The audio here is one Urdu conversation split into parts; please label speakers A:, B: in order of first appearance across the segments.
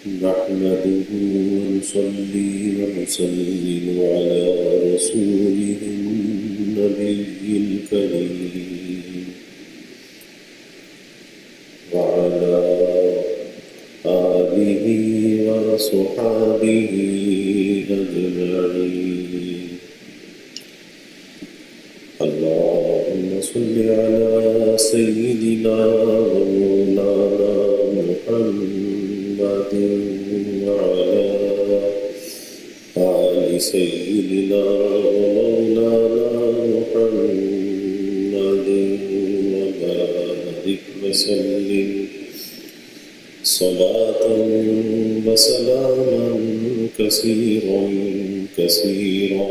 A: نحمده ونصلي ونسلم على رسوله النبي الكريم وعلى آله وصحبه أجمعين. اللهم صل على سيدنا ومولانا محمد وعلى آل سيدنا ومولانا محمد وبارك وسلم صلاة وسلاما كثيرا كثيرا.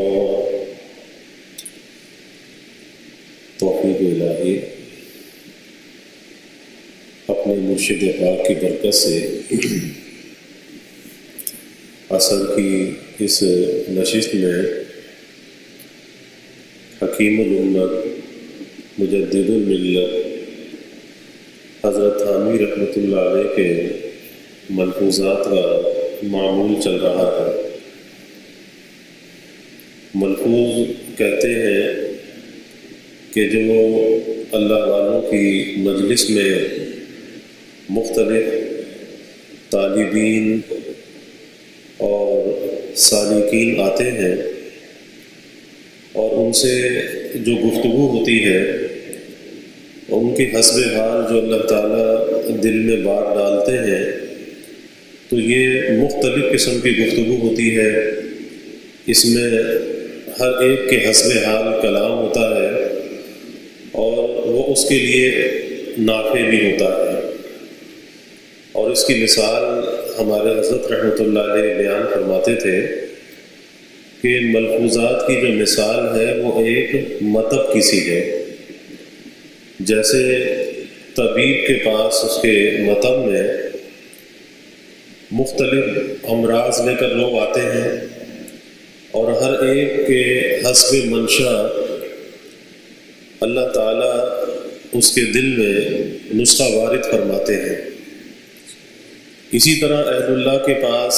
A: توفیق الہی اپنے مرشد پاک کی برکت سے عصر کی اس نشست میں حکیم الامت مجدد الملت حضرت تھانوی رحمۃ اللہ علیہ کے ملفوظات کا معمول چل رہا ہے. ملفوظ کہتے ہیں کہ جو اللہ والوں کی مجلس میں مختلف طالبین اور سالکین آتے ہیں اور ان سے جو گفتگو ہوتی ہے ان کے حسب حال جو اللہ تعالیٰ دل میں بات ڈالتے ہیں تو یہ مختلف قسم کی گفتگو ہوتی ہے. اس میں ہر ایک کے حسب حال کلام ہوتا ہے اور وہ اس کے لیے نافع بھی ہوتا ہے. اور اس کی مثال ہمارے حضرت رحمۃ اللہ علیہ بیان فرماتے تھے کہ ملفوظات کی جو مثال ہے وہ ایک مطب کی سی ہے. جیسے طبیب کے پاس اس کے مطب میں مختلف امراض لے کر لوگ آتے ہیں اور ہر ایک کے حسب منشا اللہ تعالیٰ اس کے دل میں نسخہ وارد فرماتے ہیں. اسی طرح اہل اللہ کے پاس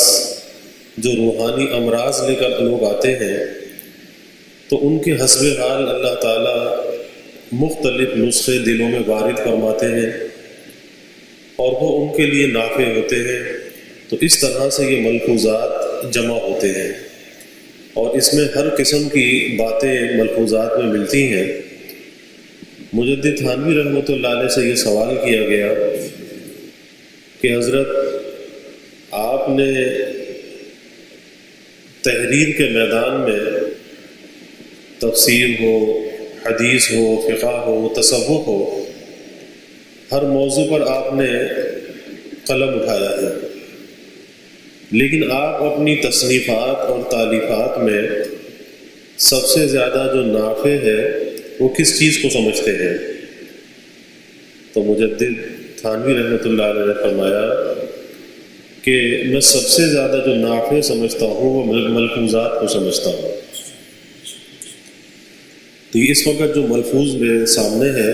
A: جو روحانی امراض لے کر لوگ آتے ہیں تو ان کے حسب حال اللہ تعالیٰ مختلف نسخے دلوں میں وارد فرماتے ہیں اور وہ ان کے لیے نافع ہوتے ہیں. تو اس طرح سے یہ ملفوظات جمع ہوتے ہیں اور اس میں ہر قسم کی باتیں ملفوظات میں ملتی ہیں. مجدد تھانوی رحمۃ اللہ علیہ سے یہ سوال کیا گیا کہ حضرت آپ نے تحریر کے میدان میں تفسیر ہو، حدیث ہو، فقہ ہو، تصوف ہو، ہر موضوع پر آپ نے قلم اٹھایا ہے، لیکن آپ اپنی تصنیفات اور تالیفات میں سب سے زیادہ جو نافع ہے وہ کس چیز کو سمجھتے ہیں؟ تو مجدد تھانوی رحمۃ اللہ علیہ نے فرمایا کہ میں سب سے زیادہ جو نافع سمجھتا ہوں وہ ملفوظات کو سمجھتا ہوں. تو اس وقت جو ملفوظ میرے سامنے ہے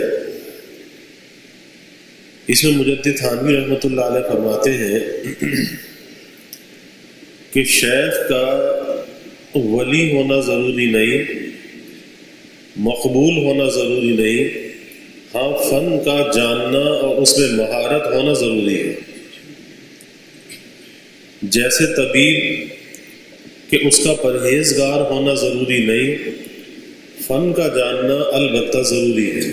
A: اس میں مجدد تھانوی رحمۃ اللہ علیہ فرماتے ہیں کہ شیخ کا ولی ہونا ضروری نہیں، مقبول ہونا ضروری نہیں، ہاں فن کا جاننا اور اس میں مہارت ہونا ضروری ہے. جیسے طبیب کہ اس کا پرہیزگار ہونا ضروری نہیں، فن کا جاننا البتہ ضروری ہے.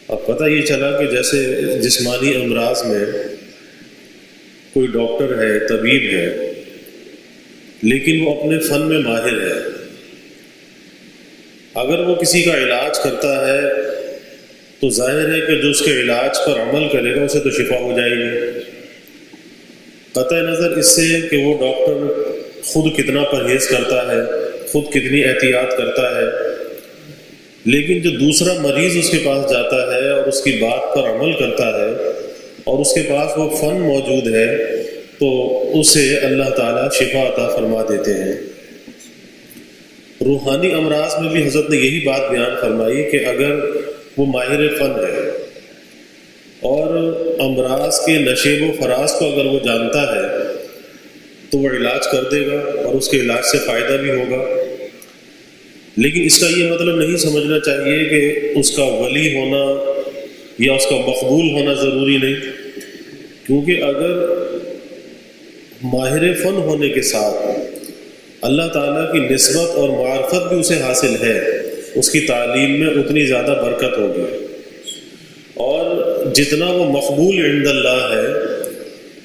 A: اب پتہ یہ چلا کہ جیسے جسمانی امراض میں کوئی ڈاکٹر ہے، طبیب ہے، لیکن وہ اپنے فن میں ماہر ہے. اگر وہ کسی کا علاج کرتا ہے تو ظاہر ہے کہ جو اس کے علاج پر عمل کرے گا اسے تو شفا ہو جائے گی، قطع نظر اس سے کہ وہ ڈاکٹر خود کتنا پرہیز کرتا ہے، خود کتنی احتیاط کرتا ہے. لیکن جو دوسرا مریض اس کے پاس جاتا ہے اور اس کی بات پر عمل کرتا ہے اور اس کے پاس وہ فن موجود ہے تو اسے اللہ تعالیٰ شفا عطا فرما دیتے ہیں. روحانی امراض میں بھی حضرت نے یہی بات بیان فرمائی کہ اگر وہ ماہر فن ہے اور امراض کے نشیب و فراز کو اگر وہ جانتا ہے تو وہ علاج کر دے گا اور اس کے علاج سے فائدہ بھی ہوگا. لیکن اس کا یہ مطلب نہیں سمجھنا چاہیے کہ اس کا ولی ہونا یا اس کا مقبول ہونا ضروری نہیں، کیونکہ اگر ماہر فن ہونے کے ساتھ اللہ تعالیٰ کی نسبت اور معرفت بھی اسے حاصل ہے، اس کی تعلیم میں اتنی زیادہ برکت ہوگی، اور جتنا وہ مقبول عند اللہ ہے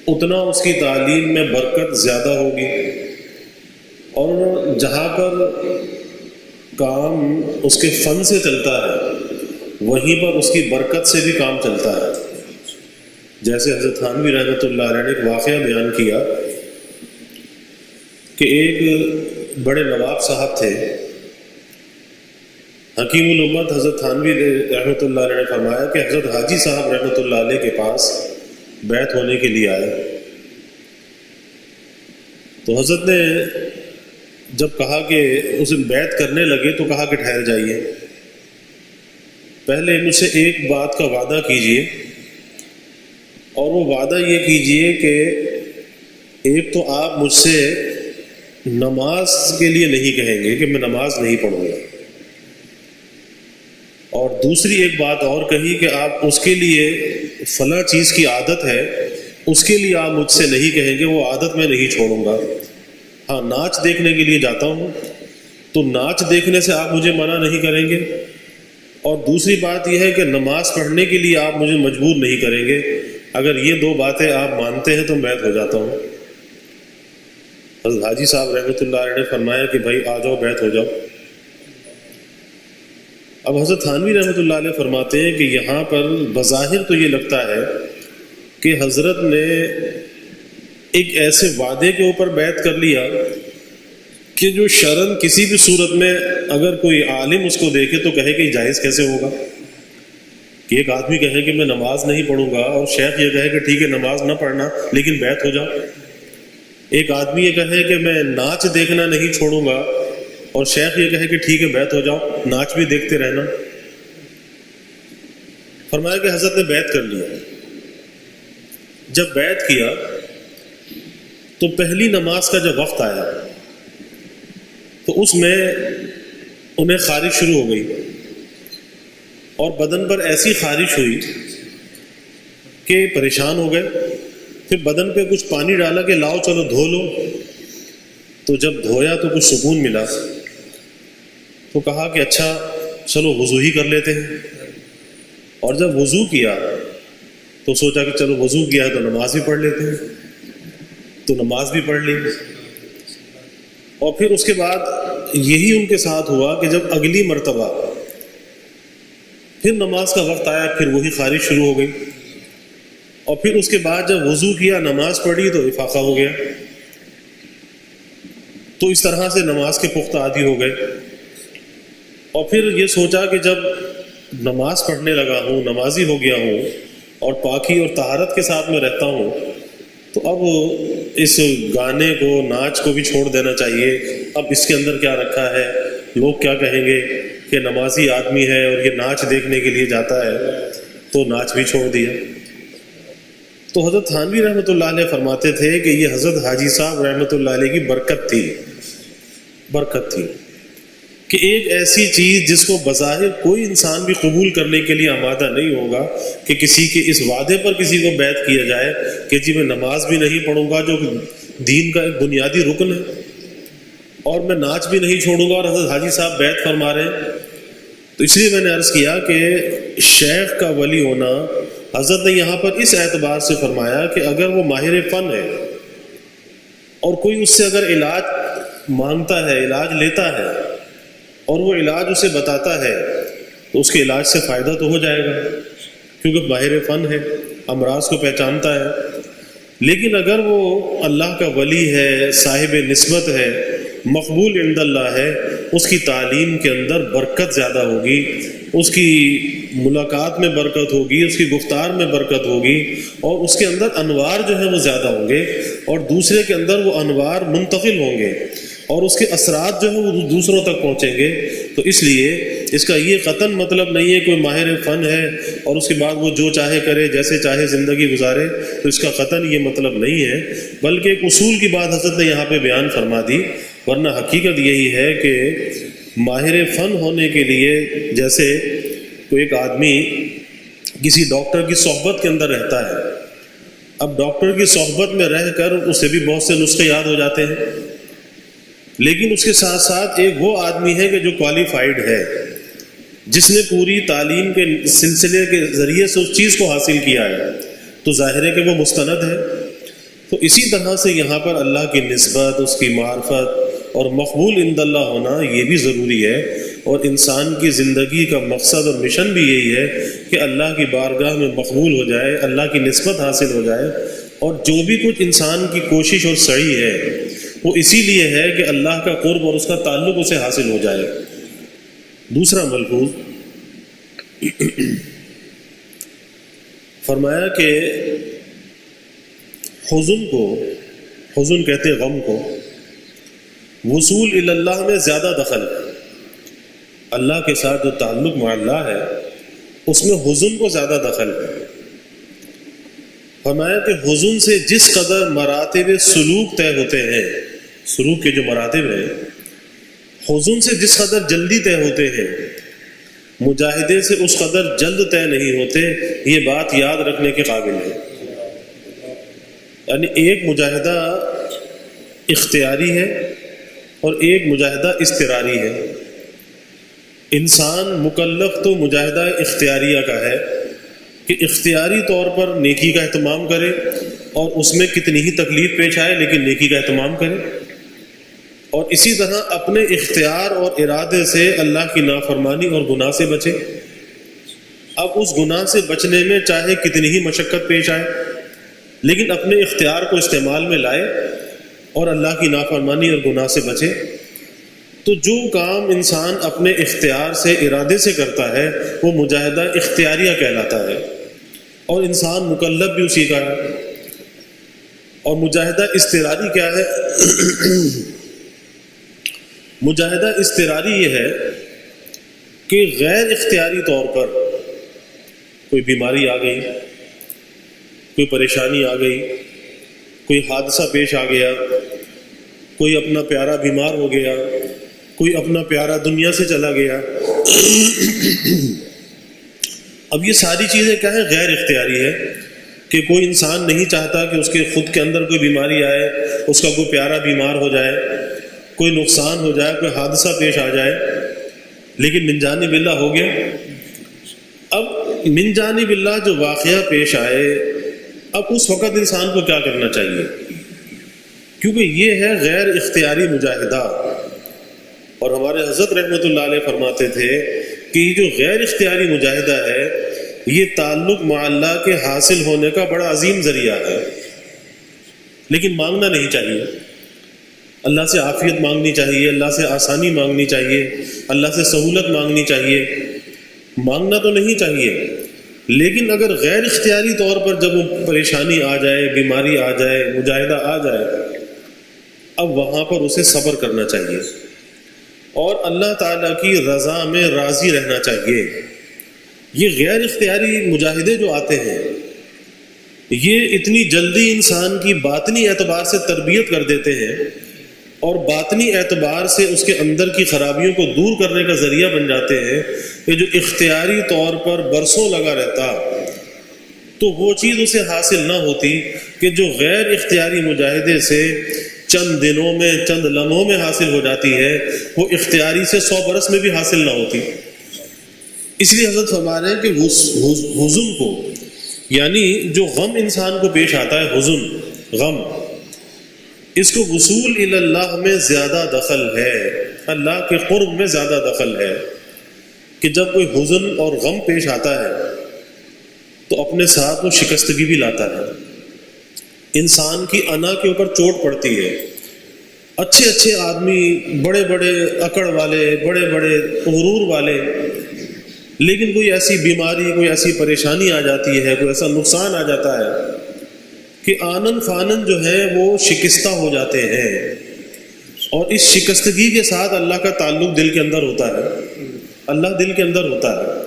A: اتنا اس کی تعلیم میں برکت زیادہ ہوگی. اور جہاں پر کام اس کے فن سے چلتا ہے وہیں پر اس کی برکت سے بھی کام چلتا ہے. جیسے حضرت تھانوی رحمۃ اللہ علیہ نے ایک واقعہ بیان کیا کہ ایک بڑے نواب صاحب تھے. حکیم الامت حضرت تھانوی رحمۃ اللہ علیہ نے فرمایا کہ حضرت حاجی صاحب رحمۃ اللہ علیہ کے پاس بیعت ہونے کے لیے آئے. تو حضرت نے جب کہا کہ اسے بیعت کرنے لگے تو کہا کہ ٹھہر جائیے، پہلے مجھ سے ایک بات کا وعدہ کیجئے، اور وہ وعدہ یہ کیجئے کہ ایک تو آپ مجھ سے نماز کے لیے نہیں کہیں گے کہ میں نماز نہیں پڑھوں گا، اور دوسری ایک بات اور کہی کہ آپ اس کے لیے فلاں چیز کی عادت ہے اس کے لیے آپ مجھ سے نہیں کہیں گے وہ عادت میں نہیں چھوڑوں گا. ہاں ناچ دیکھنے کے لیے جاتا ہوں تو ناچ دیکھنے سے آپ مجھے منع نہیں کریں گے، اور دوسری بات یہ ہے کہ نماز پڑھنے کے لیے آپ مجھے مجبور نہیں کریں گے. اگر یہ دو باتیں آپ مانتے ہیں تو بیعت ہو جاتا ہوں. حضرت حاجی صاحب رحمۃ اللہ علیہ نے فرمایا کہ بھائی آ جاؤ بیعت ہو جاؤ. اب حضرت تھانوی رحمۃ اللہ علیہ فرماتے ہیں کہ یہاں پر بظاہر تو یہ لگتا ہے کہ حضرت نے ایک ایسے وعدے کے اوپر بیعت کر لیا کہ جو شرعاً کسی بھی صورت میں اگر کوئی عالم اس کو دیکھے تو کہے کہ جائز کیسے ہوگا. کہ ایک آدمی کہے کہ میں نماز نہیں پڑھوں گا اور شیخ یہ کہے کہ ٹھیک ہے نماز نہ پڑھنا لیکن بیعت ہو جاؤ. ایک آدمی یہ کہے کہ میں ناچ دیکھنا نہیں چھوڑوں گا اور شیخ یہ کہے کہ ٹھیک ہے بیعت ہو جاؤ، ناچ بھی دیکھتے رہنا. فرمایا کہ حضرت نے بیعت کر لیا. جب بیعت کیا تو پہلی نماز کا جب وقت آیا تو اس میں انہیں خارش شروع ہو گئی، اور بدن پر ایسی خارش ہوئی کہ پریشان ہو گئے. پھر بدن پہ کچھ پانی ڈالا کہ لاؤ چلو دھو لو. تو جب دھویا تو کچھ سکون ملا، تو کہا کہ اچھا چلو وضو ہی کر لیتے ہیں. اور جب وضو کیا تو سوچا کہ چلو وضو کیا ہے تو نماز بھی پڑھ لیتے ہیں، تو نماز بھی پڑھ لی. اور پھر اس کے بعد یہی ان کے ساتھ ہوا کہ جب اگلی مرتبہ پھر نماز کا وقت آیا پھر وہی خارش شروع ہو گئی، اور پھر اس کے بعد جب وضو کیا نماز پڑھی تو افاقہ ہو گیا. تو اس طرح سے نماز کے پختہ عادی ہو گئے. اور پھر یہ سوچا کہ جب نماز پڑھنے لگا ہوں، نمازی ہو گیا ہوں اور پاکی اور طہارت کے ساتھ میں رہتا ہوں، تو اب اس گانے کو ناچ کو بھی چھوڑ دینا چاہیے. اب اس کے اندر کیا رکھا ہے، لوگ کیا کہیں گے کہ نمازی آدمی ہے اور یہ ناچ دیکھنے کے لیے جاتا ہے، تو ناچ بھی چھوڑ دیا. تو حضرت تھانوی رحمۃ اللہ علیہ فرماتے تھے کہ یہ حضرت حاجی صاحب رحمۃ اللہ علیہ کی برکت تھی کہ ایک ایسی چیز جس کو بظاہر کوئی انسان بھی قبول کرنے کے لیے آمادہ نہیں ہوگا کہ کسی کے اس وعدے پر کسی کو بیعت کیا جائے کہ جی میں نماز بھی نہیں پڑھوں گا جو دین کا ایک بنیادی رکن ہے، اور میں ناچ بھی نہیں چھوڑوں گا، اور حضرت حاجی صاحب بیعت فرما رہے ہیں. تو اس لیے میں نے عرض کیا کہ شیخ کا ولی ہونا حضرت نے یہاں پر اس اعتبار سے فرمایا کہ اگر وہ ماہر فن ہے اور کوئی اس سے اگر علاج مانگتا ہے، علاج لیتا ہے اور وہ علاج اسے بتاتا ہے تو اس کے علاج سے فائدہ تو ہو جائے گا کیونکہ ماہر فن ہے، امراض کو پہچانتا ہے. لیکن اگر وہ اللہ کا ولی ہے، صاحب نسبت ہے، مقبول عند اللہ ہے، اس کی تعلیم کے اندر برکت زیادہ ہوگی، اس کی ملاقات میں برکت ہوگی، اس کی گفتار میں برکت ہوگی، اور اس کے اندر انوار جو ہیں وہ زیادہ ہوں گے، اور دوسرے کے اندر وہ انوار منتقل ہوں گے، اور اس کے اثرات جو ہیں وہ دوسروں تک پہنچیں گے. تو اس لیے اس کا یہ قطعاً مطلب نہیں ہے کوئی ماہر فن ہے اور اس کے بعد وہ جو چاہے کرے، جیسے چاہے زندگی گزارے، تو اس کا قطعاً یہ مطلب نہیں ہے، بلکہ ایک اصول کی بات حضرت نے یہاں پہ بیان فرما دی۔ ورنہ حقیقت یہی ہے کہ ماہر فن ہونے کے لیے، جیسے کوئی ایک آدمی کسی ڈاکٹر کی صحبت کے اندر رہتا ہے، اب ڈاکٹر کی صحبت میں رہ کر اسے بھی بہت سے نسخے یاد ہو جاتے ہیں، لیکن اس کے ساتھ ساتھ ایک وہ آدمی ہے کہ جو کوالیفائڈ ہے، جس نے پوری تعلیم کے سلسلے کے ذریعے سے اس چیز کو حاصل کیا ہے، تو ظاہر ہے کہ وہ مستند ہے۔ تو اسی طرح سے یہاں پر اللہ کی نسبت، اس کی معرفت اور مقبول عند اللہ ہونا یہ بھی ضروری ہے، اور انسان کی زندگی کا مقصد اور مشن بھی یہی ہے کہ اللہ کی بارگاہ میں مقبول ہو جائے، اللہ کی نسبت حاصل ہو جائے، اور جو بھی کچھ انسان کی کوشش اور سعی ہے وہ اسی لیے ہے کہ اللہ کا قرب اور اس کا تعلق اسے حاصل ہو جائے۔ دوسرا ملحوظ فرمایا کہ حزن کہتے غم کو، وصول الی اللہ میں زیادہ دخل ہے۔ اللہ کے ساتھ جو تعلق مع اللہ ہے اس میں حزن کو زیادہ دخل ہے۔ فرمایا کہ حزن سے جس قدر مراتب سلوک طے ہوتے ہیں، سلوک کے جو مراتب ہیں، حزن سے جس قدر جلدی طے ہوتے ہیں، مجاہدے سے اس قدر جلد طے نہیں ہوتے۔ یہ بات یاد رکھنے کے قابل ہے۔ یعنی ایک مجاہدہ اختیاری ہے اور ایک مجاہدہ اضطراری ہے۔ انسان مکلف تو مجاہدہ اختیاریہ کا ہے کہ اختیاری طور پر نیکی کا اہتمام کرے، اور اس میں کتنی ہی تکلیف پیش آئے لیکن نیکی کا اہتمام کرے، اور اسی طرح اپنے اختیار اور ارادے سے اللہ کی نافرمانی اور گناہ سے بچے۔ اب اس گناہ سے بچنے میں چاہے کتنی ہی مشقت پیش آئے لیکن اپنے اختیار کو استعمال میں لائے اور اللہ کی نافرمانی اور گناہ سے بچے۔ تو جو کام انسان اپنے اختیار سے، ارادے سے کرتا ہے وہ مجاہدہ اختیاریہ کہلاتا ہے، اور انسان مکلف بھی اسی کا ہے۔ اور مجاہدہ اضطراری کیا ہے؟ مجاہدہ اضطراری یہ ہے کہ غیر اختیاری طور پر کوئی بیماری آ گئی، کوئی پریشانی آ گئی، کوئی حادثہ پیش آ گیا، کوئی اپنا پیارا بیمار ہو گیا، کوئی اپنا پیارا دنیا سے چلا گیا۔ اب یہ ساری چیزیں کیا ہے؟ غیر اختیاری ہے، کہ کوئی انسان نہیں چاہتا کہ اس کے خود کے اندر کوئی بیماری آئے، اس کا کوئی پیارا بیمار ہو جائے، کوئی نقصان ہو جائے، کوئی حادثہ پیش آ جائے، لیکن من جانب اللہ ہو گیا۔ اب من جانب اللہ جو واقعہ پیش آئے، اب اس وقت انسان کو کیا کرنا چاہیے؟ کیونکہ یہ ہے غیر اختیاری مجاہدہ، اور ہمارے حضرت رحمۃ اللہ علیہ فرماتے تھے کہ یہ جو غیر اختیاری مجاہدہ ہے یہ تعلق مع اللہ کے حاصل ہونے کا بڑا عظیم ذریعہ ہے، لیکن مانگنا نہیں چاہیے۔ اللہ سے عافیت مانگنی چاہیے، اللہ سے آسانی مانگنی چاہیے، اللہ سے سہولت مانگنی چاہیے، مانگنا تو نہیں چاہیے، لیکن اگر غیر اختیاری طور پر جب وہ پریشانی آ جائے، بیماری آ جائے، مجاہدہ آ جائے، اب وہاں پر اسے صبر کرنا چاہیے اور اللہ تعالیٰ کی رضا میں راضی رہنا چاہیے۔ یہ غیر اختیاری مجاہدے جو آتے ہیں یہ اتنی جلدی انسان کی باطنی اعتبار سے تربیت کر دیتے ہیں، اور باطنی اعتبار سے اس کے اندر کی خرابیوں کو دور کرنے کا ذریعہ بن جاتے ہیں کہ جو اختیاری طور پر برسوں لگا رہتا تو وہ چیز اسے حاصل نہ ہوتی کہ جو غیر اختیاری مجاہدے سے چند دنوں میں، چند لمحوں میں حاصل ہو جاتی ہے، وہ اختیاری سے 100 برس میں بھی حاصل نہ ہوتی۔ اس لیے حضرت فرما رہے ہیں کہ حزن کو، یعنی جو غم انسان کو پیش آتا ہے، حزن، غم، اس کو وصول الی اللہ میں زیادہ دخل ہے، اللہ کے قرب میں زیادہ دخل ہے، کہ جب کوئی حزن اور غم پیش آتا ہے تو اپنے ساتھ وہ شکستگی بھی لاتا ہے، انسان کی انا کے اوپر چوٹ پڑتی ہے۔ اچھے اچھے آدمی، بڑے بڑے اکڑ والے، بڑے بڑے غرور والے، لیکن کوئی ایسی بیماری، کوئی ایسی پریشانی آ جاتی ہے، کوئی ایسا نقصان آ جاتا ہے کہ آنن فانن جو ہے وہ شکستہ ہو جاتے ہیں، اور اس شکستگی کے ساتھ اللہ کا تعلق دل کے اندر ہوتا ہے۔ اللہ دل کے اندر ہوتا ہے۔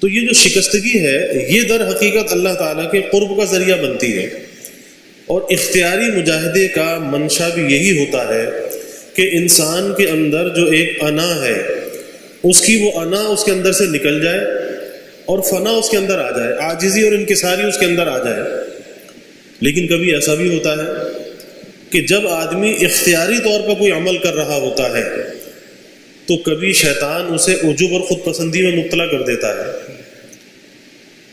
A: تو یہ جو شکستگی ہے یہ در حقیقت اللہ تعالیٰ کے قرب کا ذریعہ بنتی ہے، اور اختیاری مجاہدے کا منشا بھی یہی ہوتا ہے کہ انسان کے اندر جو ایک انا ہے اس کی وہ انا اس کے اندر سے نکل جائے اور فنا اس کے اندر آ جائے، عاجزی اور انکساری اس کے اندر آ جائے۔ لیکن کبھی ایسا بھی ہوتا ہے کہ جب آدمی اختیاری طور پر کوئی عمل کر رہا ہوتا ہے تو کبھی شیطان اسے عجب اور خود پسندی میں مبتلا کر دیتا ہے،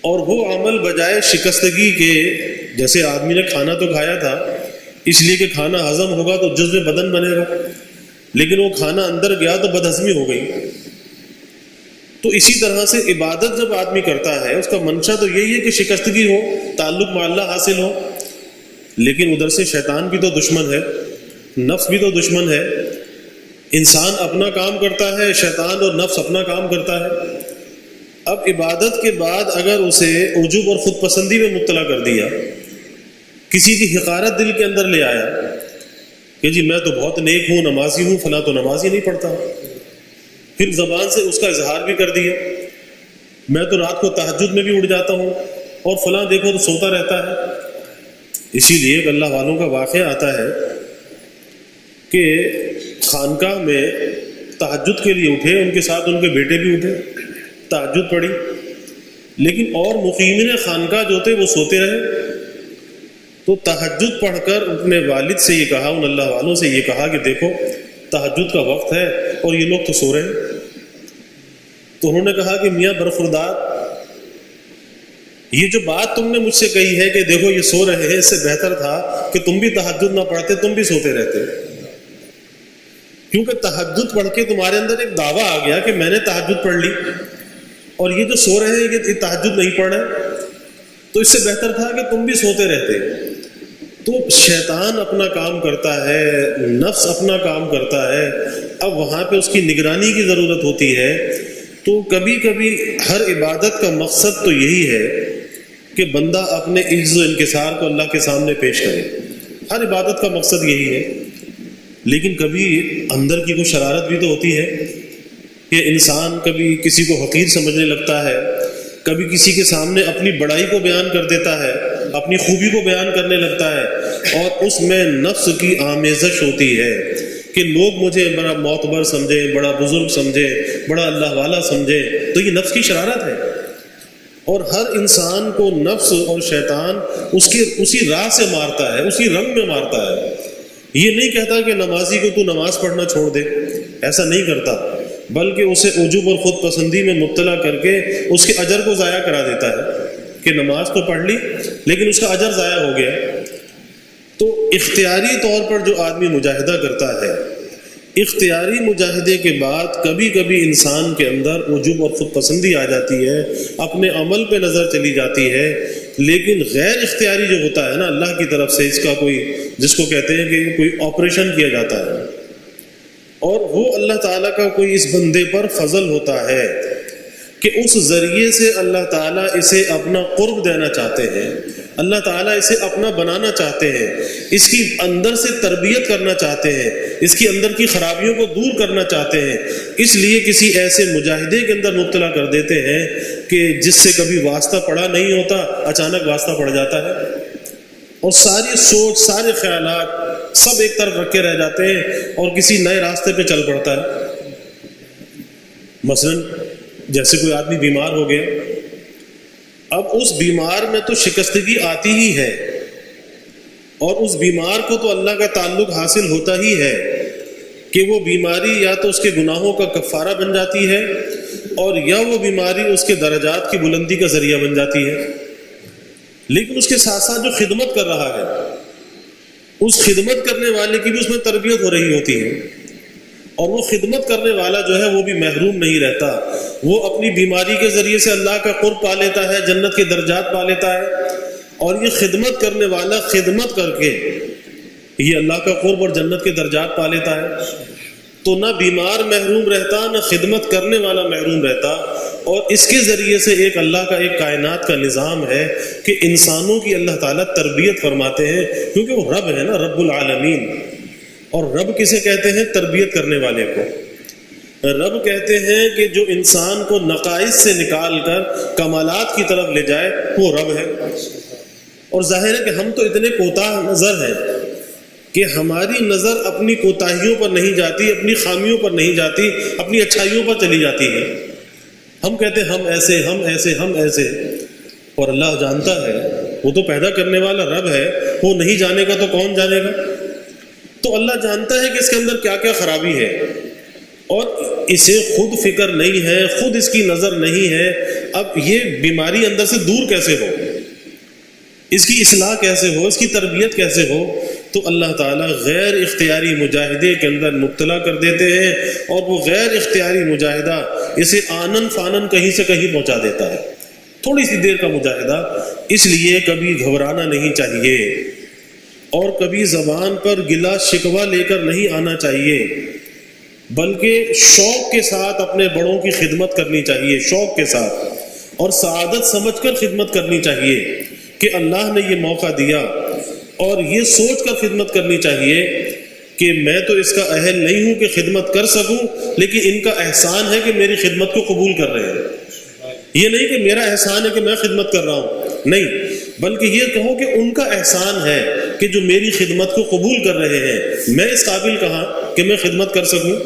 A: اور وہ عمل بجائے شکستگی کے، جیسے آدمی نے کھانا تو کھایا تھا اس لیے کہ کھانا ہضم ہوگا تو جزو بدن بنے گا، لیکن وہ کھانا اندر گیا تو بدہضمی ہو گئی۔ تو اسی طرح سے عبادت جب آدمی کرتا ہے اس کا منشا تو یہی ہے کہ شکستگی ہو، تعلق مع اللہ حاصل ہو، لیکن ادھر سے شیطان بھی تو دشمن ہے، نفس بھی تو دشمن ہے۔ انسان اپنا کام کرتا ہے، شیطان اور نفس اپنا کام کرتا ہے۔ اب عبادت کے بعد اگر اسے عجب اور خود پسندی میں مبتلا کر دیا، کسی کی حقارت دل کے اندر لے آیا کہ جی میں تو بہت نیک ہوں، نمازی ہوں، فلاں تو نماز ہی نہیں پڑھتا، پھر زبان سے اس کا اظہار بھی کر دیا، میں تو رات کو تہجد میں بھی اٹھ جاتا ہوں اور فلاں دیکھو تو سوتا رہتا ہے۔ اسی لیے ایک اللہ والوں کا واقعہ آتا ہے کہ خانقاہ میں تہجد کے لیے اٹھے، ان کے ساتھ ان کے بیٹے بھی اٹھے، تہجد پڑھی، لیکن اور مقیمین خانقاہ جو تھے وہ سوتے رہے۔ تو تہجد پڑھ کر اپنے والد سے یہ کہا، ان اللہ والوں سے یہ کہا کہ دیکھو تہجد کا وقت ہے اور یہ لوگ تو سو رہے ہیں۔ تو انہوں نے کہا کہ میاں برخوردار، یہ جو بات تم نے مجھ سے کہی ہے کہ دیکھو یہ سو رہے ہیں، اس سے بہتر تھا کہ تم بھی تہجد نہ پڑھتے، تم بھی سوتے رہتے، کیونکہ تہجد پڑھ کے تمہارے اندر ایک دعویٰ آ گیا کہ میں نے تہجد پڑھ لی، اور یہ جو سو رہے ہیں یہ تہجد نہیں پڑھ رہے، تو اس سے بہتر تھا کہ تم بھی سوتے رہتے۔ تو شیطان اپنا کام کرتا ہے، نفس اپنا کام کرتا ہے، اب وہاں پہ اس کی نگرانی کی ضرورت ہوتی ہے۔ تو کبھی کبھی ہر عبادت کا مقصد تو یہی ہے کہ بندہ اپنے عجز و انکسار کو اللہ کے سامنے پیش کرے، ہر عبادت کا مقصد یہی ہے۔ لیکن کبھی اندر کی کوئی شرارت بھی تو ہوتی ہے کہ انسان کبھی کسی کو حقیر سمجھنے لگتا ہے، کبھی کسی کے سامنے اپنی بڑائی کو بیان کر دیتا ہے، اپنی خوبی کو بیان کرنے لگتا ہے، اور اس میں نفس کی آمیزش ہوتی ہے کہ لوگ مجھے بڑا معتبر سمجھیں، بڑا بزرگ سمجھیں، بڑا اللہ والا سمجھیں۔ تو یہ نفس کی شرارت ہے، اور ہر انسان کو نفس اور شیطان اسی راہ سے مارتا ہے، اسی رنگ میں مارتا ہے۔ یہ نہیں کہتا کہ نمازی کو تو نماز پڑھنا چھوڑ دے، ایسا نہیں کرتا، بلکہ اسے عجب اور خود پسندی میں مبتلا کر کے اس کے اجر کو ضائع کرا دیتا ہے کہ نماز تو پڑھ لی لیکن اس کا اجر ضائع ہو گیا۔ تو اختیاری طور پر جو آدمی مجاہدہ کرتا ہے، اختیاری مجاہدے کے بعد کبھی کبھی انسان کے اندر عجب اور خود پسندی آ جاتی ہے، اپنے عمل پہ نظر چلی جاتی ہے، لیکن غیر اختیاری جو ہوتا ہے نا، اللہ کی طرف سے اس کا کوئی، جس کو کہتے ہیں کہ کوئی آپریشن کیا جاتا ہے، اور وہ اللہ تعالیٰ کا کوئی اس بندے پر فضل ہوتا ہے کہ اس ذریعے سے اللہ تعالیٰ اسے اپنا قرب دینا چاہتے ہیں، اللہ تعالیٰ اسے اپنا بنانا چاہتے ہیں، اس کی اندر سے تربیت کرنا چاہتے ہیں، اس کی اندر کی خرابیوں کو دور کرنا چاہتے ہیں، اس لیے کسی ایسے مجاہدے کے اندر مبتلا کر دیتے ہیں کہ جس سے کبھی واسطہ پڑا نہیں ہوتا، اچانک واسطہ پڑ جاتا ہے، اور ساری سوچ، سارے خیالات سب ایک طرف رکھے رہ جاتے ہیں اور کسی نئے راستے پہ چل پڑتا ہے۔ مثلاً جیسے کوئی آدمی بیمار ہو گیا، اب اس بیمار میں تو شکستگی آتی ہی ہے، اور اس بیمار کو تو اللہ کا تعلق حاصل ہوتا ہی ہے کہ وہ بیماری یا تو اس کے گناہوں کا کفارہ بن جاتی ہے، اور یا وہ بیماری اس کے درجات کی بلندی کا ذریعہ بن جاتی ہے۔ لیکن اس کے ساتھ ساتھ جو خدمت کر رہا ہے، اس خدمت کرنے والے کی بھی اس میں تربیت ہو رہی ہوتی ہے، اور وہ خدمت کرنے والا جو ہے وہ بھی محروم نہیں رہتا، وہ اپنی بیماری کے ذریعے سے اللہ کا قرب پا لیتا ہے، جنت کے درجات پا لیتا ہے، اور یہ خدمت کرنے والا خدمت کر کے یہ اللہ کا قرب اور جنت کے درجات پا لیتا ہے۔ تو نہ بیمار محروم رہتا، نہ خدمت کرنے والا محروم رہتا، اور اس کے ذریعے سے ایک اللہ کا ایک کائنات کا نظام ہے کہ انسانوں کی اللہ تعالیٰ تربیت فرماتے ہیں، کیونکہ وہ رب ہے نا، رب العالمین، اور رب کسے کہتے ہیں؟ تربیت کرنے والے کو۔ رب کہتے ہیں کہ جو انسان کو نقائص سے نکال کر کمالات کی طرف لے جائے وہ رب ہے۔ اور ظاہر ہے کہ ہم تو اتنے کوتاہ نظر ہیں کہ ہماری نظر اپنی کوتاہیوں پر نہیں جاتی، اپنی خامیوں پر نہیں جاتی، اپنی اچھائیوں پر چلی جاتی ہے۔ ہم کہتے ہیں ہم ایسے، ہم ایسے، ہم ایسے، اور اللہ جانتا ہے، وہ تو پیدا کرنے والا رب ہے، وہ نہیں جانے گا تو کون جانے گا؟ تو اللہ جانتا ہے کہ اس کے اندر کیا کیا خرابی ہے، اور اسے خود فکر نہیں ہے، خود اس کی نظر نہیں ہے۔ اب یہ بیماری اندر سے دور کیسے ہو، اس کی اصلاح کیسے ہو، اس کی تربیت کیسے ہو؟ تو اللہ تعالیٰ غیر اختیاری مجاہدے کے اندر مبتلا کر دیتے ہیں، اور وہ غیر اختیاری مجاہدہ اسے آنن فانن کہیں سے کہیں پہنچا دیتا ہے، تھوڑی سی دیر کا مجاہدہ۔ اس لیے کبھی گھبرانا نہیں چاہیے، اور کبھی زبان پر گلا شکوہ لے کر نہیں آنا چاہیے، بلکہ شوق کے ساتھ اپنے بڑوں کی خدمت کرنی چاہیے، شوق کے ساتھ، اور سعادت سمجھ کر خدمت کرنی چاہیے کہ اللہ نے یہ موقع دیا، اور یہ سوچ کر خدمت کرنی چاہیے کہ میں تو اس کا اہل نہیں ہوں کہ خدمت کر سکوں، لیکن ان کا احسان ہے کہ میری خدمت کو قبول کر رہے ہیں۔ یہ نہیں کہ میرا احسان ہے کہ میں خدمت کر رہا ہوں، نہیں، بلکہ یہ کہو کہ ان کا احسان ہے کہ جو میری خدمت کو قبول کر رہے ہیں، میں اس قابل کہاں کہ میں خدمت کر سکوں۔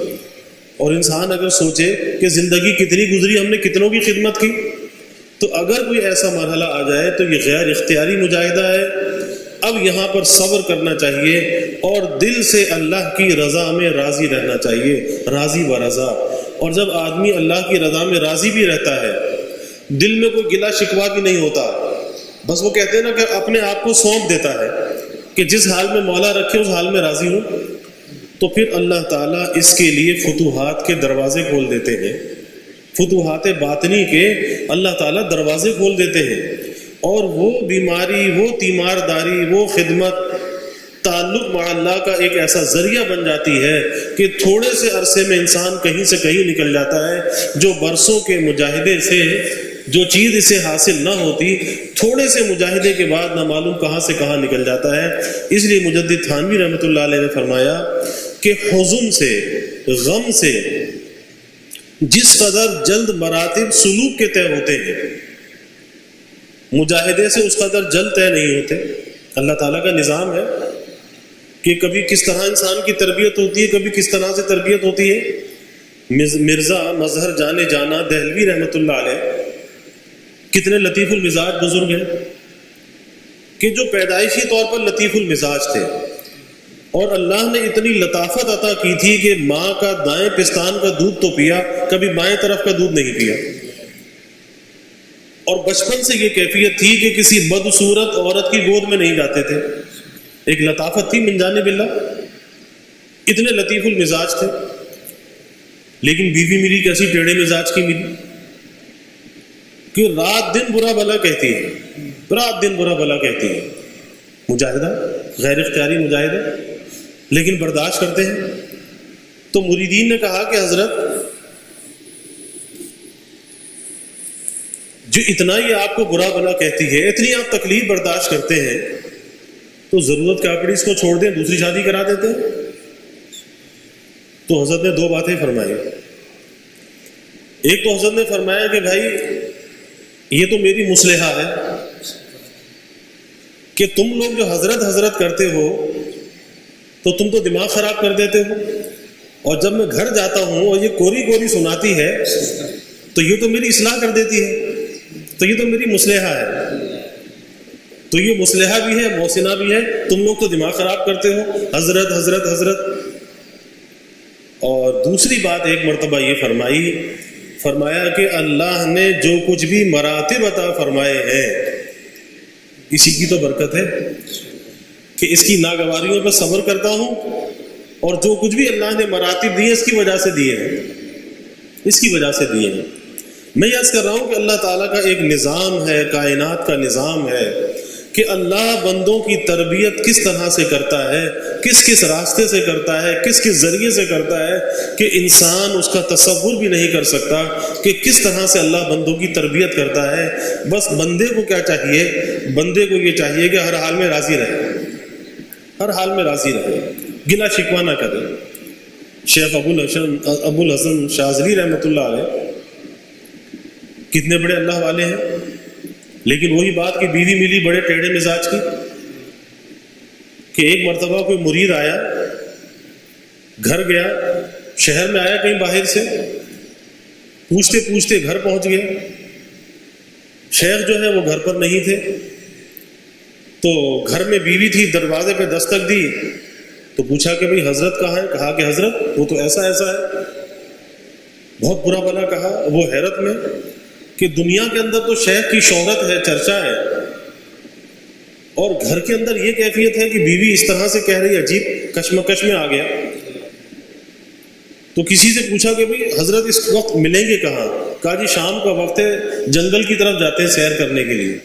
A: اور انسان اگر سوچے کہ زندگی کتنی گزری، ہم نے کتنوں کی خدمت کی، تو اگر کوئی ایسا مرحلہ آ جائے تو یہ غیر اختیاری مجاہدہ ہے۔ اب یہاں پر صبر کرنا چاہیے، اور دل سے اللہ کی رضا میں راضی رہنا چاہیے، راضی و رضا۔ اور جب آدمی اللہ کی رضا میں راضی بھی رہتا ہے، دل میں کوئی گلا شکوہ بھی نہیں ہوتا، بس وہ کہتے ہیں نا کہ اپنے آپ کو سونپ دیتا ہے کہ جس حال میں مولا رکھے اس حال میں راضی ہوں، تو پھر اللہ تعالیٰ اس کے لیے فتوحات کے دروازے کھول دیتے ہیں، فتوحات باطنی کے اللہ تعالیٰ دروازے کھول دیتے ہیں، اور وہ بیماری، وہ تیمارداری، وہ خدمت تعلق مع اللہ کا ایک ایسا ذریعہ بن جاتی ہے کہ تھوڑے سے عرصے میں انسان کہیں سے کہیں نکل جاتا ہے۔ جو برسوں کے مجاہدے سے جو چیز اسے حاصل نہ ہوتی، تھوڑے سے مجاہدے کے بعد نہ معلوم کہاں سے کہاں نکل جاتا ہے۔ اس لیے مجدد تھانوی رحمۃ اللہ علیہ نے فرمایا کہ حزن سے، غم سے جس قدر جلد مراتب سلوک کے طے ہوتے ہیں، مجاہدے سے اس قدر جلد طے نہیں ہوتے۔ اللہ تعالیٰ کا نظام ہے کہ کبھی کس طرح انسان کی تربیت ہوتی ہے، کبھی کس طرح سے تربیت ہوتی ہے۔ مرزا مظہر جانے جانا دہلوی رحمۃ اللہ علیہ کتنے لطیف المزاج بزرگ ہیں کہ جو پیدائشی طور پر لطیف المزاج تھے، اور اللہ نے اتنی لطافت عطا کی تھی کہ ماں کا دائیں پستان کا دودھ تو پیا، کبھی بائیں طرف کا دودھ نہیں پیا، اور بچپن سے یہ کیفیت تھی کہ کسی بدصورت عورت کی گود میں نہیں جاتے تھے۔ ایک لطافت تھی من جانب اللہ، اتنے لطیف المزاج تھے۔ لیکن بیوی ملی کیسی ٹیڑھے مزاج کی ملی کہ رات دن برا بھلا کہتی ہے، رات دن برا بھلا کہتی ہے۔ مجاہدہ، غیر اختیاری مجاہدہ، لیکن برداشت کرتے ہیں۔ تو مریدین نے کہا کہ حضرت جو اتنا ہی آپ کو برا بھلا کہتی ہے، اتنی آپ تکلیف برداشت کرتے ہیں، تو ضرورت کیا پڑی اس کو چھوڑ دیں، دوسری شادی کرا دیتے ہیں۔ تو حضرت نے دو باتیں فرمائی۔ ایک تو حضرت نے فرمایا کہ بھائی یہ تو میری مصلحہ ہے کہ تم لوگ جو حضرت حضرت کرتے ہو تو تم تو دماغ خراب کر دیتے ہو، اور جب میں گھر جاتا ہوں اور یہ کوری کوری سناتی ہے تو یہ تو میری اصلاح کر دیتی ہے، تو یہ تو میری مصلحہ ہے، تو یہ مصلحہ بھی ہے، محسنہ بھی ہے، تم لوگ تو دماغ خراب کرتے ہو، حضرت حضرت حضرت۔ اور دوسری بات ایک مرتبہ یہ فرمایا کہ اللہ نے جو کچھ بھی مراتب عطا فرمائے ہیں اسی کی تو برکت ہے کہ اس کی ناگواریوں پہ صبر کرتا ہوں، اور جو کچھ بھی اللہ نے مراتب دیے اس کی وجہ سے دیے ہیں، اس کی وجہ سے دیے ہیں۔ میں یہ عرض کر رہا ہوں کہ اللہ تعالیٰ کا ایک نظام ہے، کائنات کا نظام ہے کہ اللہ بندوں کی تربیت کس طرح سے کرتا ہے، کس کس راستے سے کرتا ہے، کس کس ذریعے سے کرتا ہے کہ انسان اس کا تصور بھی نہیں کر سکتا کہ کس طرح سے اللہ بندوں کی تربیت کرتا ہے۔ بس بندے کو کیا چاہیے؟ بندے کو یہ چاہیے کہ ہر حال میں راضی رہے، ہر حال میں راضی رہے، گلا شکوہ نہ کرے۔ شیخ ابو الحسن شاذلی رحمۃ اللہ علیہ کتنے بڑے اللہ والے ہیں، لیکن وہی بات کہ بیوی ملی بڑے ٹیڑھے مزاج کی، کہ ایک مرتبہ کوئی مرید آیا، گھر گیا، شہر میں آیا کہیں باہر سے، پوچھتے پوچھتے گھر پہنچ گیا، شیخ جو ہے وہ گھر پر نہیں تھے، تو گھر میں بیوی تھی، دروازے پہ دستک دی تو پوچھا کہ بھئی حضرت کہاں ہے؟ کہا کہ حضرت وہ تو ایسا ایسا ہے، بہت برا بھلا کہا۔ وہ حیرت میں کہ دنیا کے اندر تو شیخ کی شہرت ہے، چرچا ہے، اور گھر کے اندر یہ کیفیت ہے کہ بیوی اس طرح سے کہہ رہی، عجیب کشمکش میں آ گیا۔ تو کسی سے پوچھا کہ بھئی حضرت اس وقت ملیں گے کہاں؟ کہا جی شام کا وقت ہے، جنگل کی طرف جاتے ہیں سیر کرنے کے لیے۔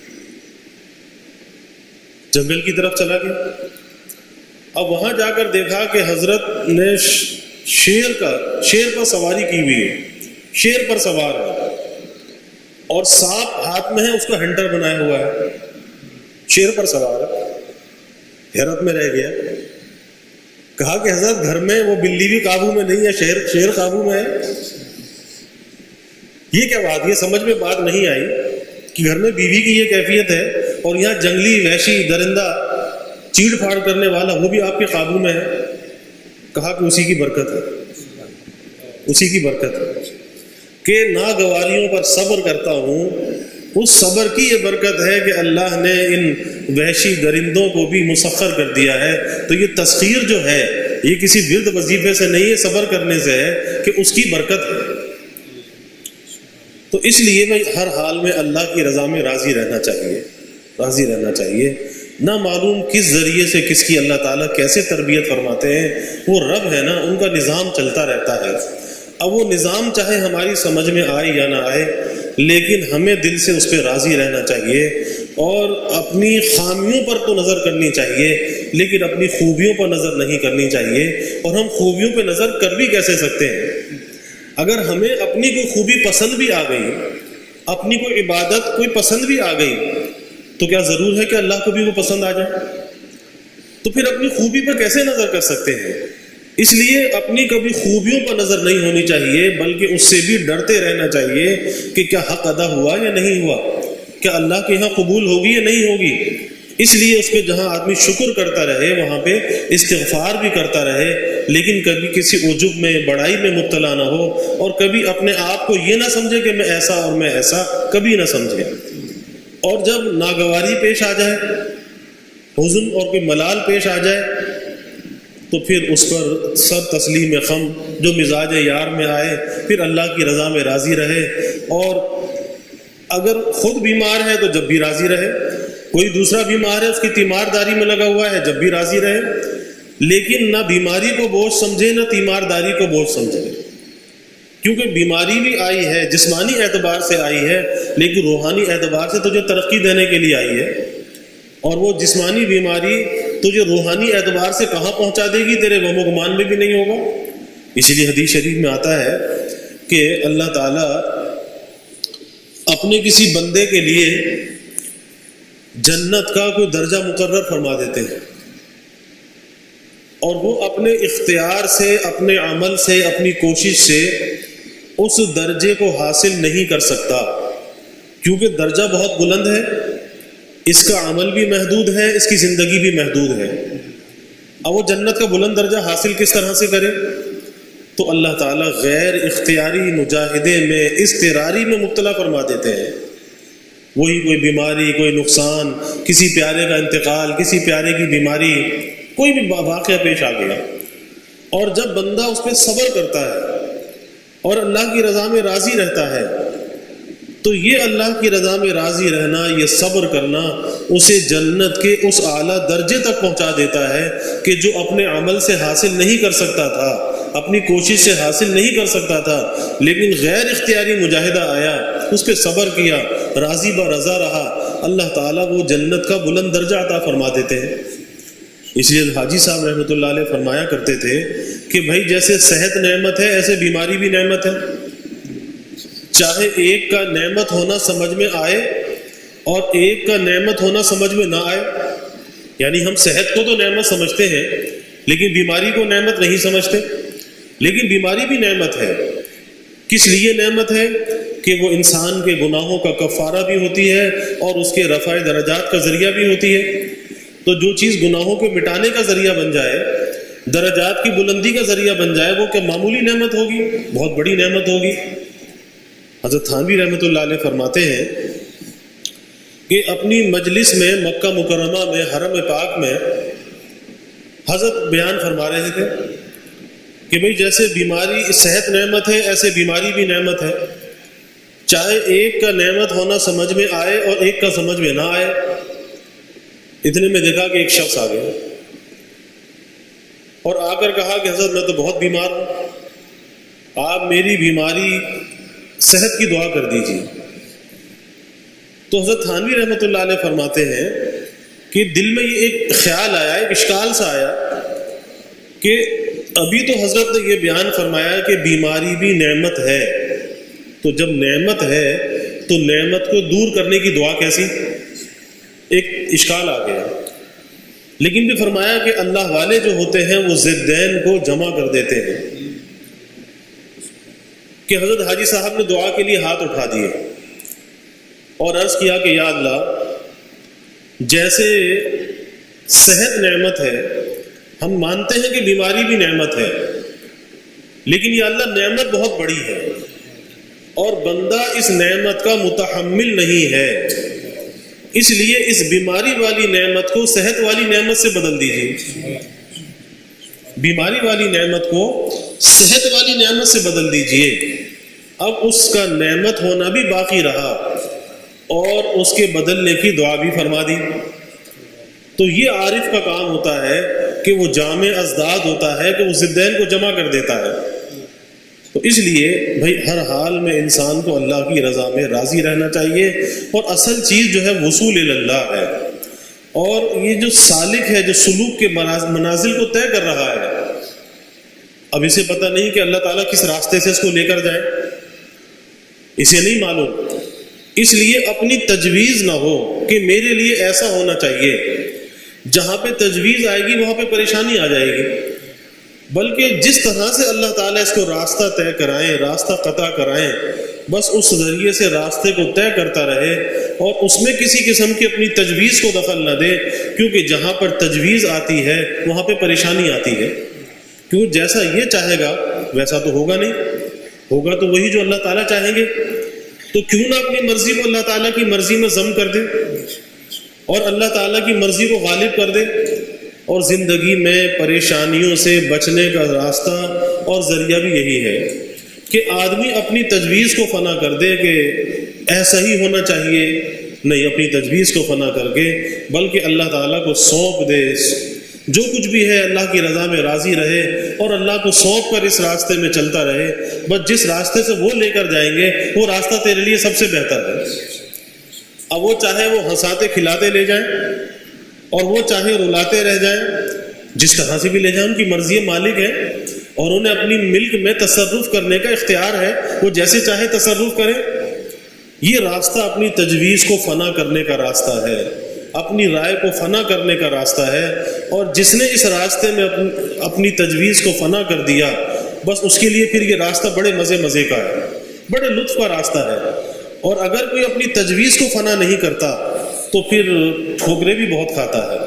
A: جنگل کی طرف چلا گیا، اب وہاں جا کر دیکھا کہ حضرت نے شیر پر سواری کی ہوئی ہے، شیر پر سوار ہے، اور سانپ ہاتھ میں ہے، اس کا ہنٹر بنایا ہوا ہے، شیر پر سوار ہے۔ حیرت میں رہ گیا، کہا کہ حضرت گھر میں وہ بلی بھی قابو میں نہیں ہے، شیر قابو میں ہے۔ یہ کیا بات، یہ سمجھ میں بات نہیں آئی کہ گھر میں بیوی کی یہ کیفیت ہے اور یہاں جنگلی وحشی درندہ چیڑ پھاڑ کرنے والا وہ بھی آپ کے قابو میں ہے۔ کہا کہ اسی کی برکت ہے، اسی کی برکت ہے کہ ناگواریوں پر صبر کرتا ہوں، اس صبر کی یہ برکت ہے کہ اللہ نے ان وحشی درندوں کو بھی مسخر کر دیا ہے۔ تو یہ تسخیر جو ہے یہ کسی ورد وظیفے سے نہیں ہے، صبر کرنے سے ہے کہ اس کی برکت ہے۔ تو اس لیے میں ہر حال میں اللہ کی رضا میں راضی رہنا چاہیے، راضی رہنا چاہیے۔ نہ معلوم کس ذریعے سے کس کی اللہ تعالیٰ کیسے تربیت فرماتے ہیں، وہ رب ہے نا، ان کا نظام چلتا رہتا ہے۔ اب وہ نظام چاہے ہماری سمجھ میں آئے یا نہ آئے، لیکن ہمیں دل سے اس پہ راضی رہنا چاہیے، اور اپنی خامیوں پر تو نظر کرنی چاہیے لیکن اپنی خوبیوں پر نظر نہیں کرنی چاہیے۔ اور ہم خوبیوں پہ نظر کر بھی کیسے سکتے ہیں؟ اگر ہمیں اپنی کوئی خوبی پسند بھی آ گئی، اپنی کوئی عبادت کوئی پسند بھی آ گئی، تو کیا ضرور ہے کہ اللہ کو بھی وہ پسند آ جائے؟ تو پھر اپنی خوبی پر کیسے نظر کر سکتے ہیں؟ اس لیے اپنی کبھی خوبیوں پر نظر نہیں ہونی چاہیے، بلکہ اس سے بھی ڈرتے رہنا چاہیے کہ کیا حق ادا ہوا یا نہیں ہوا، کیا اللہ کے یہاں قبول ہوگی یا نہیں ہوگی۔ اس لیے اس پہ جہاں آدمی شکر کرتا رہے وہاں پہ استغفار بھی کرتا رہے، لیکن کبھی کسی عجب میں بڑائی میں مبتلا نہ ہو، اور کبھی اپنے آپ کو یہ نہ سمجھے کہ میں ایسا اور میں ایسا، کبھی نہ سمجھے۔ اور جب ناگواری پیش آ جائے، حزن اور کوئی ملال پیش آ جائے، تو پھر اس پر سر تسلیم خم، جو مزاج یار میں آئے، پھر اللہ کی رضا میں راضی رہے۔ اور اگر خود بیمار ہے تو جب بھی راضی رہے، کوئی دوسرا بیمار ہے اس کی تیمارداری میں لگا ہوا ہے، جب بھی راضی رہے، لیکن نہ بیماری کو بوجھ سمجھے نہ تیمارداری کو بوجھ سمجھے، کیونکہ بیماری بھی آئی ہے، جسمانی اعتبار سے آئی ہے، لیکن روحانی اعتبار سے تجھے ترقی دینے کے لیے آئی ہے، اور وہ جسمانی بیماری تجھے روحانی اعتبار سے کہاں پہنچا دے گی، تیرے وہم و گمان میں بھی نہیں ہوگا۔ اسی لیے حدیث شریف میں آتا ہے کہ اللہ تعالیٰ اپنے کسی بندے کے لیے جنت کا کوئی درجہ مقرر فرما دیتے ہیں، اور وہ اپنے اختیار سے، اپنے عمل سے، اپنی کوشش سے اس درجے کو حاصل نہیں کر سکتا، کیونکہ درجہ بہت بلند ہے، اس کا عمل بھی محدود ہے، اس کی زندگی بھی محدود ہے۔ اب وہ جنت کا بلند درجہ حاصل کس طرح سے کرے؟ تو اللہ تعالیٰ غیر اختیاری مجاہدے میں، اضطراری میں مبتلا فرما دیتے ہیں۔ وہی کوئی بیماری، کوئی نقصان، کسی پیارے کا انتقال، کسی پیارے کی بیماری، کوئی بھی واقعہ پیش آ گیا، اور جب بندہ اس پہ صبر کرتا ہے اور اللہ کی رضا میں راضی رہتا ہے، تو یہ اللہ کی رضا میں راضی رہنا، یہ صبر کرنا اسے جنت کے اس اعلیٰ درجے تک پہنچا دیتا ہے کہ جو اپنے عمل سے حاصل نہیں کر سکتا تھا، اپنی کوشش سے حاصل نہیں کر سکتا تھا، لیکن غیر اختیاری مجاہدہ آیا، اس پہ صبر کیا، راضی برضا رہا، اللہ تعالیٰ وہ جنت کا بلند درجہ عطا فرما دیتے ہیں۔ اس لیے حاجی صاحب رحمۃ اللہ علیہ فرمایا کرتے تھے کہ بھائی جیسے صحت نعمت ہے، ایسے بیماری بھی نعمت ہے۔ چاہے ایک کا نعمت ہونا سمجھ میں آئے اور ایک کا نعمت ہونا سمجھ میں نہ آئے، یعنی ہم صحت کو تو نعمت سمجھتے ہیں لیکن بیماری کو نعمت نہیں سمجھتے، لیکن بیماری بھی نعمت ہے. کس لیے نعمت ہے؟ کہ وہ انسان کے گناہوں کا کفارہ بھی ہوتی ہے اور اس کے رفع درجات کا ذریعہ بھی ہوتی ہے. تو جو چیز گناہوں کو مٹانے کا ذریعہ بن جائے، درجات کی بلندی کا ذریعہ بن جائے، وہ کیا معمولی نعمت ہوگی؟ بہت بڑی نعمت ہوگی. حضرت تھانوی رحمۃ اللہ علیہ فرماتے ہیں کہ اپنی مجلس میں مکہ مکرمہ میں حرم پاک میں حضرت بیان فرما رہے تھے کہ بھئی جیسے بیماری صحت نعمت ہے، ایسے بیماری بھی نعمت ہے. چاہے ایک کا نعمت ہونا سمجھ میں آئے اور ایک کا سمجھ میں نہ آئے. اتنے میں دیکھا کہ ایک شخص آ گیا اور آ کر کہا کہ حضرت میں تو بہت بیمار ہوں، آپ میری بیماری صحت کی دعا کر دیجیے. تو حضرت تھانوی رحمۃ اللہ علیہ فرماتے ہیں کہ دل میں یہ ایک خیال آیا، ایک اشکال سا آیا کہ ابھی تو حضرت نے یہ بیان فرمایا کہ بیماری بھی نعمت ہے، تو جب نعمت ہے تو نعمت کو دور کرنے کی دعا کیسی؟ ایک اشکال آ گیا. لیکن بھی فرمایا کہ اللہ والے جو ہوتے ہیں وہ ضدین کو جمع کر دیتے ہیں. کہ حضرت حاجی صاحب نے دعا کے لیے ہاتھ اٹھا دیے اور عرض کیا کہ یا اللہ، جیسے صحت نعمت ہے، ہم مانتے ہیں کہ بیماری بھی نعمت ہے، لیکن یا اللہ نعمت بہت بڑی ہے اور بندہ اس نعمت کا متحمل نہیں ہے، اس لیے اس بیماری والی نعمت کو صحت والی نعمت سے بدل دیجیے. بیماری والی نعمت کو صحت والی نعمت سے بدل دیجیے. اب اس کا نعمت ہونا بھی باقی رہا اور اس کے بدلنے کی دعا بھی فرما دی. تو یہ عارف کا کام ہوتا ہے کہ وہ جامع ازداد ہوتا ہے کہ وہ ضدین کو جمع کر دیتا ہے. تو اس لیے بھائی ہر حال میں انسان کو اللہ کی رضا میں راضی رہنا چاہیے اور اصل چیز جو ہے وصول اللہ ہے. اور یہ جو سالک ہے جو سلوک کے منازل کو طے کر رہا ہے، اب اسے پتہ نہیں کہ اللہ تعالیٰ کس راستے سے اس کو لے کر جائے، اسے نہیں معلوم. اس لیے اپنی تجویز نہ ہو کہ میرے لیے ایسا ہونا چاہیے. جہاں پہ تجویز آئے گی وہاں پہ پریشانی آ جائے گی، بلکہ جس طرح سے اللہ تعالیٰ اس کو راستہ طے کرائیں، راستہ قطع کرائیں، بس اس ذریعے سے راستے کو طے کرتا رہے اور اس میں کسی قسم کی اپنی تجویز کو دخل نہ دے. کیونکہ جہاں پر تجویز آتی ہے وہاں پہ پریشانی آتی ہے. کیونکہ جیسا یہ چاہے گا ویسا تو ہوگا نہیں، ہوگا تو وہی جو اللہ تعالیٰ چاہیں گے. تو کیوں نہ اپنی مرضی کو اللہ تعالیٰ کی مرضی میں ضم کر دے اور اللہ تعالیٰ کی مرضی کو غالب کر دے. اور زندگی میں پریشانیوں سے بچنے کا راستہ اور ذریعہ بھی یہی ہے کہ آدمی اپنی تجویز کو فنا کر دے کہ ایسا ہی ہونا چاہیے. نہیں، اپنی تجویز کو فنا کر کے بلکہ اللہ تعالیٰ کو سونپ دے. جو کچھ بھی ہے اللہ کی رضا میں راضی رہے اور اللہ کو سونپ کر اس راستے میں چلتا رہے. بس جس راستے سے وہ لے کر جائیں گے وہ راستہ تیرے لیے سب سے بہتر ہے. اب وہ چاہے وہ ہنساتے کھلاتے لے جائیں اور وہ چاہے رلاتے رہ جائیں، جس طرح سے بھی لے جائیں، ان کی مرضی مالک ہے اور انہیں اپنی ملک میں تصرف کرنے کا اختیار ہے، وہ جیسے چاہے تصرف کریں. یہ راستہ اپنی تجویز کو فنا کرنے کا راستہ ہے، اپنی رائے کو فنا کرنے کا راستہ ہے. اور جس نے اس راستے میں اپنی تجویز کو فنا کر دیا، بس اس کے لیے پھر یہ راستہ بڑے مزے کا ہے، بڑے لطف کا راستہ ہے. اور اگر کوئی اپنی تجویز کو فنا نہیں کرتا تو پھر ٹھوکریں بھی بہت کھاتا ہے،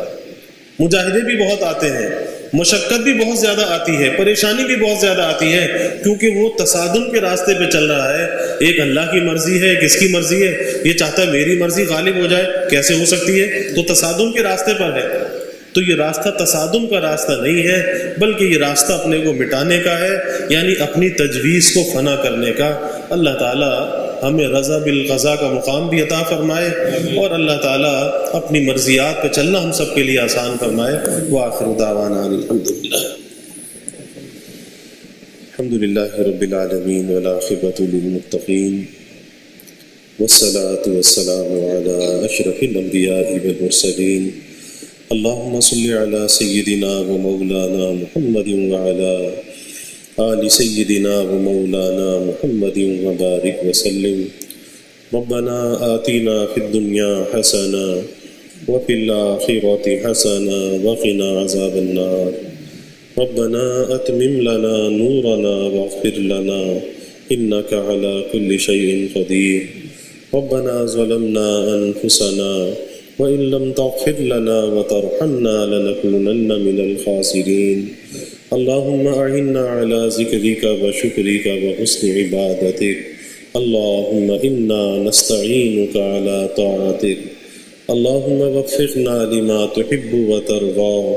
A: مجاہدے بھی بہت آتے ہیں، مشقت بھی بہت زیادہ آتی ہے، پریشانی بھی بہت زیادہ آتی ہے، کیونکہ وہ تصادم کے راستے پہ چل رہا ہے. ایک اللہ کی مرضی ہے، کس کی مرضی ہے؟ یہ چاہتا ہے میری مرضی غالب ہو جائے. کیسے ہو سکتی ہے؟ تو تصادم کے راستے پر ہے. تو یہ راستہ تصادم کا راستہ نہیں ہے، بلکہ یہ راستہ اپنے کو مٹانے کا ہے، یعنی اپنی تجویز کو فنا کرنے کا. اللہ تعالیٰ ہمیں رضا بالقضاء کا مقام بھی عطا فرمائے اور اللہ تعالیٰ اپنی مرضیات پہ چلنا ہم سب کے لیے آسان فرمائے. وآخر دعوانا الحمدللہ رب العالمین والعاقبۃ للمتقین والصلاة والسلام علی اشرف الانبیاء والمرسلین. اللہم صل علی سیدنا و مولانا محمد وعلی آل سیدنا و مولانا محمد وبارک وسلم. ربنا آتنا فی الدنیا حسنہ وفی الآخرۃ حسنہ وقنا عذاب النار. ربنا أتمم لنا نورنا واغفر لنا إنك على كل شيء قدير ربنا ظلمنا أنفسنا وإن لم تغفر لنا وترحمنا لنكونن من الخاسرين اللهم أعنا على ذكرك وشكرك وحسن عبادتك اللهم إنا نستعينك على طاعتك اللهم وفقنا لما تحب وترضى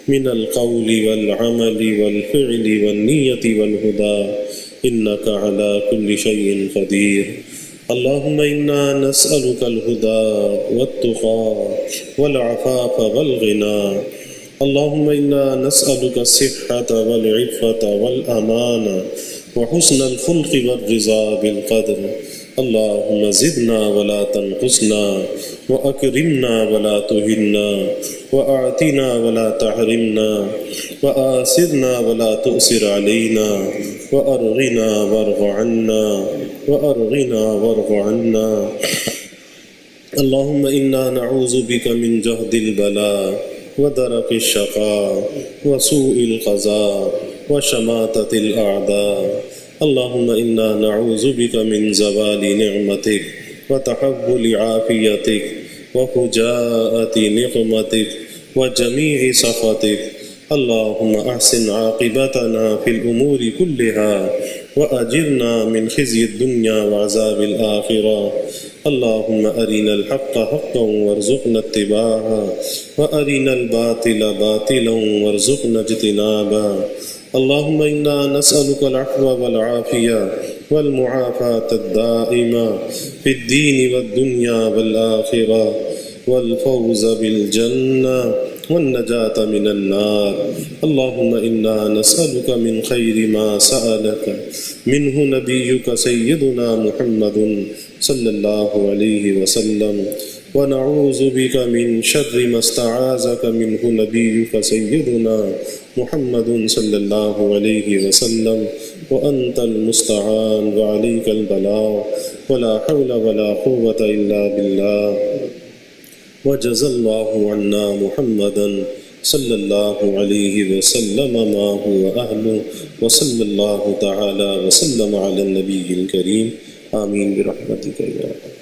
A: من القول والعمل والفعل والنية والهدى إنك على كل شيء قدير اللهم إنا نسألك الهدى والتقى والعفاف والغنى اللهم إنا نسألك الصحة والعفة والأمان وحسن الخلق والرضا بالقدر اللهم زدنا ولا تنقصنا وأكرمنا ولا تهنا وأعطنا ولا تحرمنا وآثرنا ولا تؤثر علينا وأرغنا وارض عنا وأرغنا وارض عنا اللهم إنا نعوذ بك من جهد البلاء ودرك الشقاء وسوء القضاء وشماتة الأعداء اللهم إنا نعوذ بك من زوال نعمتك وتحول عافيتك وفجاءة نقمتك وجميع سخطك اللهم أحسن عاقبتنا في الأمور كلها وأجرنا من خزي الدنيا وعذاب الآخرة اللهم أرنا الحق حقا وارزقنا اتباعه وأرنا الباطل باطلا وارزقنا اجتنابه اللهم إنا نسألك العفو والعافية والمعافاة الدائمة في الدين والدنيا والآخرة والفوز بالجنة والنجاة من النار اللهم إنا نسألك من خير ما سألك منه نبيك سيدنا محمد صلى الله عليه وسلم ونعوذ بك من شر ما استعاذك منه نبيك سيدنا محمد صلى الله عليه وسلم وأنت المستعان وعليك البلاغ ولا حول ولا قوة إلا بالله وجزى الله عنا محمدا صلى الله عليه وسلم ما هو أهله وصلى الله تعالى وسلم على النبي الكريم آمين برحمتك يا رب